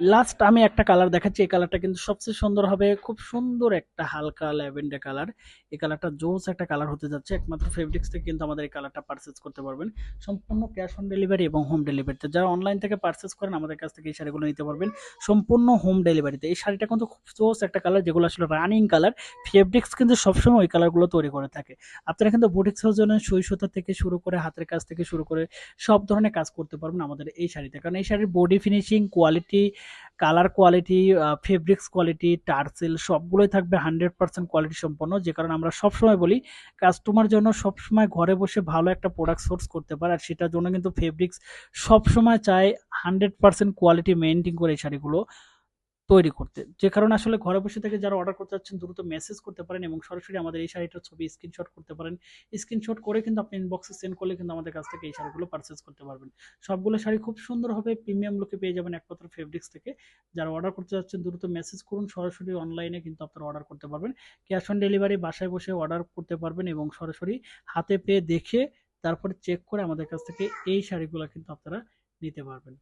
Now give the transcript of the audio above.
Last আমি একটা colour দেখাচ্ছি, এই কালারটা কিন্তু সবচেয়ে সুন্দর হবে, খুব সুন্দর একটা হালকা ল্যাভেন্ডার কালার। এই কালারটা জোস একটা কালার হতে যাচ্ছে, একমাত্র ফেব্রিক্স থেকে কিন্তু আমাদের এই কালারটা পারচেজ করতে পারবেন। সম্পূর্ণ ক্যাশ অন ডেলিভারি এবং হোম ডেলিভারিতে, যারা অনলাইন থেকে পারচেজ করেন আমাদের কাছ থেকে এই শাড়িগুলো নিতে পারবেন সম্পূর্ণ হোম ডেলিভারিতে। এই শাড়িটা কিন্তু খুব জোস একটা কালার, যেগুলো আসলে রানিং কালার। ফেব্রিক্স কিন্তু সবসময় ওই কালারগুলো তৈরি করে থাকে। আপনারা কিন্তু বুটিক্সের জন্য সুই সুতা থেকে শুরু করে হাতের কাজ থেকে শুরু করে সব ধরনের কাজ করতে পারবেন আমাদের এই শাড়িতে, কারণ এই শাড়ির body finishing quality, colour quality, fabrics quality, tassel সবগুলোই থাকবে 100% কোয়ালিটি সম্পন্ন। যে কারণে আমরা সবসময় বলি কাস্টমার জন্য সবসময় ঘরে বসে ভালো একটা প্রোডাক্ট সোর্স করতে পারে, আর সেটার জন্য কিন্তু ফেব্রিক্স সবসময় চায় 100% কোয়ালিটি মেনটেন করে এই শাড়িগুলো তৈরি করতে। যে কারণে আসলে ঘরে বসে থেকে যারা অর্ডার করতে চাচ্ছেন দ্রুত মেসেজ করতে পারেন এবং সরাসরি আমাদের এই শাড়িটার ছবি স্ক্রিনশট করতে পারেন। স্ক্রিনশট করে কিন্তু আপনি ইনবক্সে সেন্ড করলে কিন্তু আমাদের কাছ থেকে এই শাড়িগুলো পারচেজ করতে পারবেন। সবগুলো শাড়ি খুব সুন্দর হবে, প্রিমিয়াম লুকে পেয়ে যাবেন একমাত্র ফেব্রিক্স থেকে। যারা অর্ডার করতে যাচ্ছেন দ্রুত মেসেজ করুন, সরাসরি অনলাইনে কিন্তু আপনারা অর্ডার করতে পারবেন। ক্যাশ অন ডেলিভারি বাসায় বসে অর্ডার করতে পারবেন এবং সরাসরি হাতে পেয়ে দেখে তারপরে চেক করে আমাদের কাছ থেকে এই শাড়িগুলো কিন্তু আপনারা নিতে পারবেন।